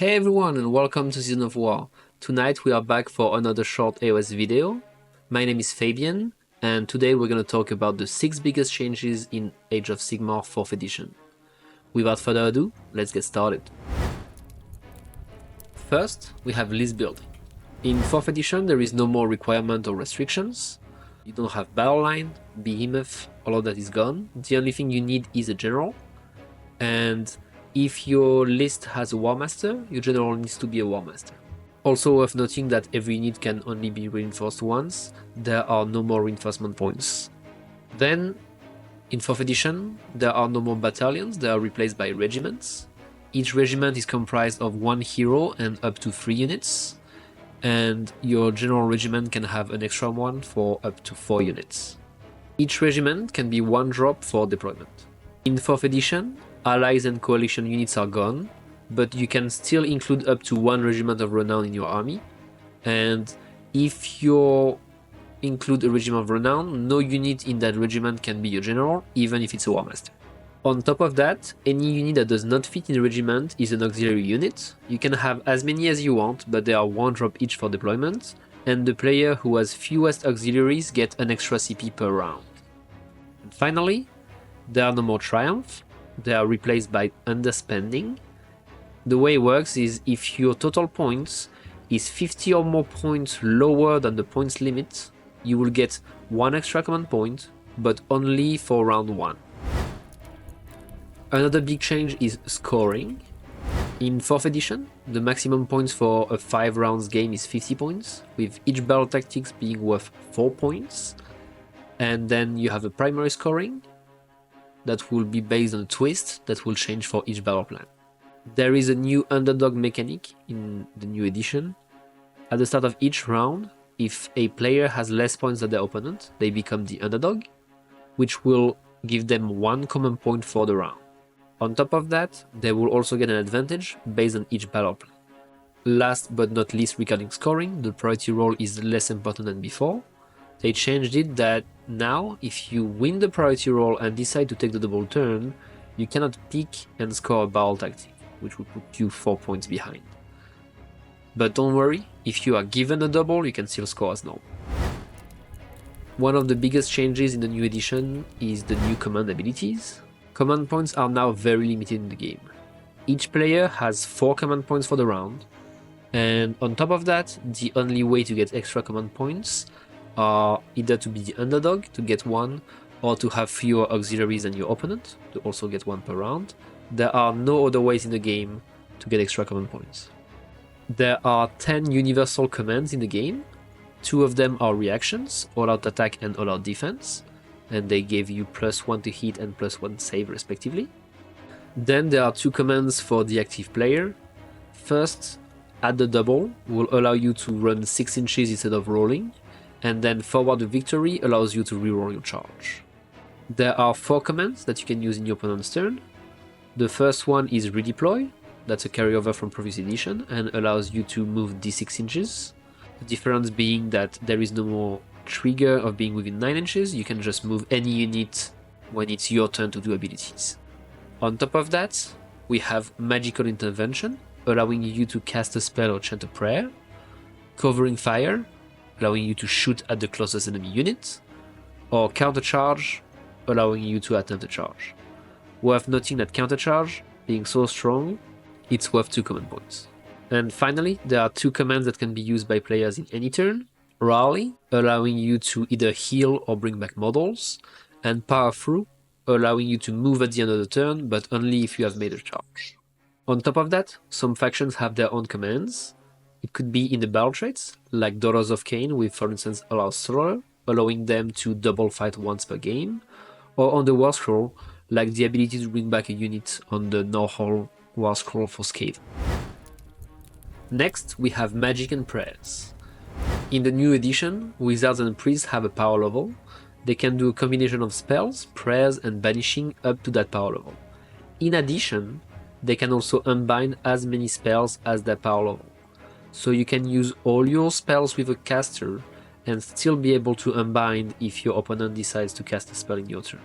Hey everyone and welcome to Season of War. Tonight we are back for another short AoS video. My name is Fabian and today we're going to talk about the 6 biggest changes in Age of Sigmar 4th edition. Without further ado, let's get started. First, we have list building. In 4th edition there is no more requirement or restrictions. You don't have battle line, behemoth, all of that is gone. The only thing you need is a general, and if your list has a War Master, your general needs to be a War Master. Also worth noting that every unit can only be reinforced once, there are no more reinforcement points. Then, in 4th edition, there are no more battalions, they are replaced by regiments. Each regiment is comprised of 1 hero and up to 3 units, and your general regiment can have an extra one for up to 4 units. Each regiment can be 1 drop for deployment. In 4th edition, allies and coalition units are gone, but you can still include up to 1 regiment of renown in your army, and if you include a regiment of renown, no unit in that regiment can be your general, even if it's a War Master. On top of that, any unit that does not fit in the regiment is an auxiliary unit. You can have as many as you want, but they are 1 drop each for deployment, and the player who has fewest auxiliaries get an extra CP per round. And finally, there are no more triumph. They are replaced by underspending. The way it works is if your total points is 50 or more points lower than the points limit, you will get 1 extra command point, but only for round 1. Another big change is scoring. In 4th edition, the maximum points for a 5 rounds game is 50 points, with each battle tactics being worth 4 points. And then you have a primary scoring that will be based on a twist that will change for each battle plan. There is a new underdog mechanic in the new edition. At the start of each round, if a player has less points than their opponent, they become the underdog, which will give them 1 common point for the round. On top of that, they will also get an advantage based on each battle plan. Last but not least, regarding scoring, the priority roll is less important than before. They changed it that now, if you win the priority roll and decide to take the double turn, you cannot pick and score a battle tactic, which will put you 4 points behind. But don't worry, if you are given a double, you can still score as normal. One of the biggest changes in the new edition is the new command abilities. Command points are now very limited in the game. Each player has 4 command points for the round, and on top of that, the only way to get extra command points are either to be the underdog to get 1, or to have fewer auxiliaries than your opponent to also get 1 per round. There are no other ways in the game to get extra command points. There are 10 universal commands in the game. 2 of them are reactions, all out attack and all out defense, and they gave you +1 to hit and +1 save respectively. Then there are 2 commands for the active player. First, add the double will allow you to run 6 inches instead of rolling, and then forward the victory allows you to reroll your charge. There are 4 commands that you can use in your opponent's turn. The first one is redeploy, that's a carryover from previous edition and allows you to move d6 inches. The difference being that there is no more trigger of being within 9 inches, you can just move any unit when it's your turn to do abilities. On top of that, we have magical intervention, allowing you to cast a spell or chant a prayer, covering fire, allowing you to shoot at the closest enemy unit, or countercharge, allowing you to attempt a charge. Worth noting that countercharge, being so strong, it's worth 2 command points. And finally, there are 2 commands that can be used by players in any turn. Rally, allowing you to either heal or bring back models, and Power Through, allowing you to move at the end of the turn, but only if you have made a charge. On top of that, some factions have their own commands. It could be in the battle traits, like Daughters of Cain with, for instance, Allow Slaughter, allowing them to double fight once per game, or on the War Scroll, like the ability to bring back a unit on the Norhall War Scroll for Skaven. Next, we have Magic and Prayers. In the new edition, Wizards and Priests have a power level. They can do a combination of spells, prayers, and banishing up to that power level. In addition, they can also unbind as many spells as their power level. So you can use all your spells with a caster and still be able to unbind if your opponent decides to cast a spell in your turn.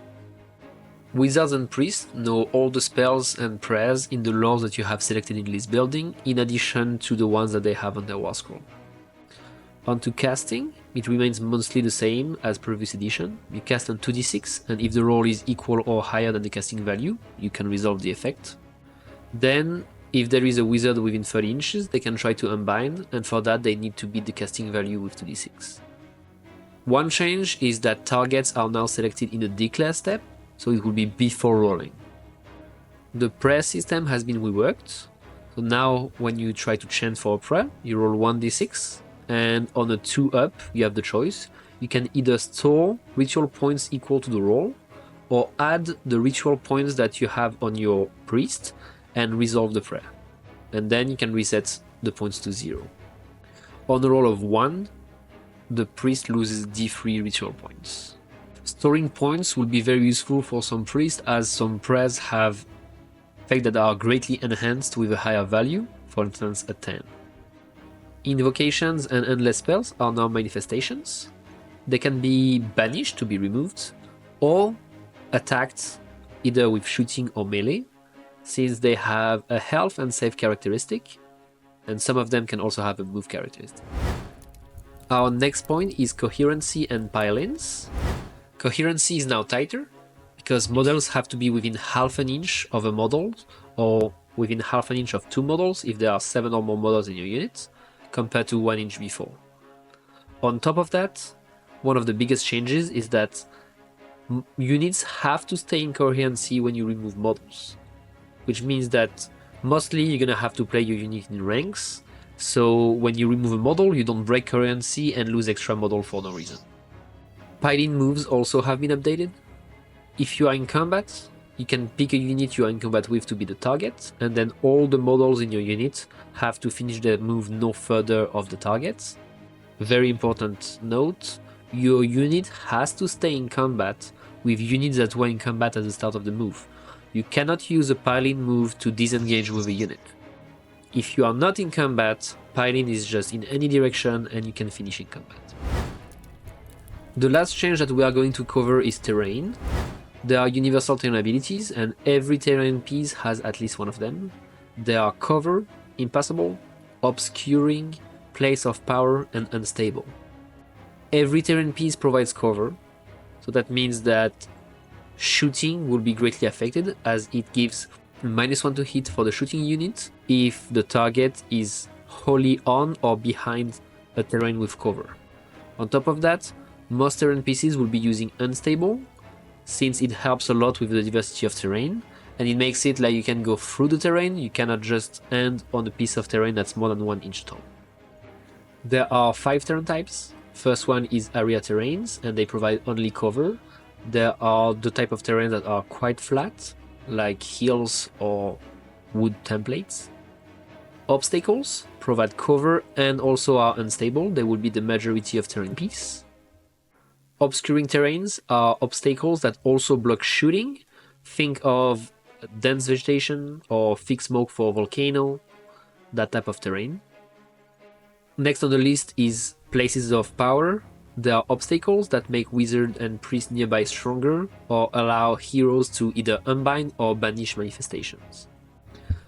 Wizards and priests know all the spells and prayers in the lore that you have selected in this building, in addition to the ones that they have on their war scroll. Onto casting, it remains mostly the same as previous edition. You cast on 2d6, and if the roll is equal or higher than the casting value, you can resolve the effect. Then, if there is a wizard within 30 inches, they can try to unbind, and for that they need to beat the casting value with 2d6. One change is that targets are now selected in the declare step, so it will be before rolling. The prayer system has been reworked, so now when you try to chant for a prayer, you roll 1d6, and on a 2 up, you have the choice. You can either store ritual points equal to the roll, or add the ritual points that you have on your priest and resolve the prayer. And then you can reset the points to 0. On a roll of 1, the priest loses d3 ritual points. Storing points will be very useful for some priests, as some prayers have effects that are greatly enhanced with a higher value, for instance a 10. Invocations and endless spells are now manifestations. They can be banished to be removed, or attacked either with shooting or melee, since they have a health and save characteristic, and some of them can also have a move characteristic. Our next point is Coherency and Piling. Coherency is now tighter, because models have to be within half an inch of a model, or within half an inch of 2 models if there are 7 or more models in your unit, compared to 1 inch before. On top of that, one of the biggest changes is that units have to stay in coherency when you remove models, which means that mostly you're gonna have to play your unit in ranks, so when you remove a model you don't break coherency and lose extra model for no reason. Piling moves also have been updated. If you are in combat, you can pick a unit you are in combat with to be the target, and then all the models in your unit have to finish their move no further of the target. Very important note, your unit has to stay in combat with units that were in combat at the start of the move. You cannot use a Piling move to disengage with a unit. If you are not in combat, Piling is just in any direction and you can finish in combat. The last change that we are going to cover is terrain. There are universal terrain abilities, and every terrain piece has at least one of them. There are cover, impassable, obscuring, place of power, and unstable. Every terrain piece provides cover, so that means that shooting will be greatly affected, as it gives -1 to hit for the shooting unit if the target is wholly on or behind a terrain with cover. On top of that, most terrain pieces will be using unstable, since it helps a lot with the diversity of terrain, and it makes it like you can go through the terrain, you cannot just end on a piece of terrain that's more than 1 inch tall. There are 5 terrain types. First one is area terrains, and they provide only cover. There are the type of terrain that are quite flat, like hills or wood templates. Obstacles provide cover and also are unstable. They will be the majority of terrain piece. Obscuring terrains are obstacles that also block shooting. Think of dense vegetation or thick smoke for a volcano, that type of terrain. Next on the list is places of power. There are obstacles that make wizard and priest nearby stronger or allow heroes to either unbind or banish manifestations.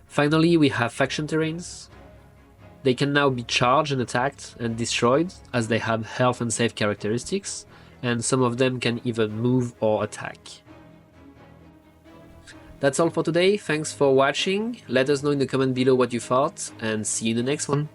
Finally, we have faction terrains. They can now be charged and attacked and destroyed, as they have health and save characteristics, and some of them can even move or attack. That's all for today. Thanks for watching. Let us know in the comment below what you thought, and see you in the next one.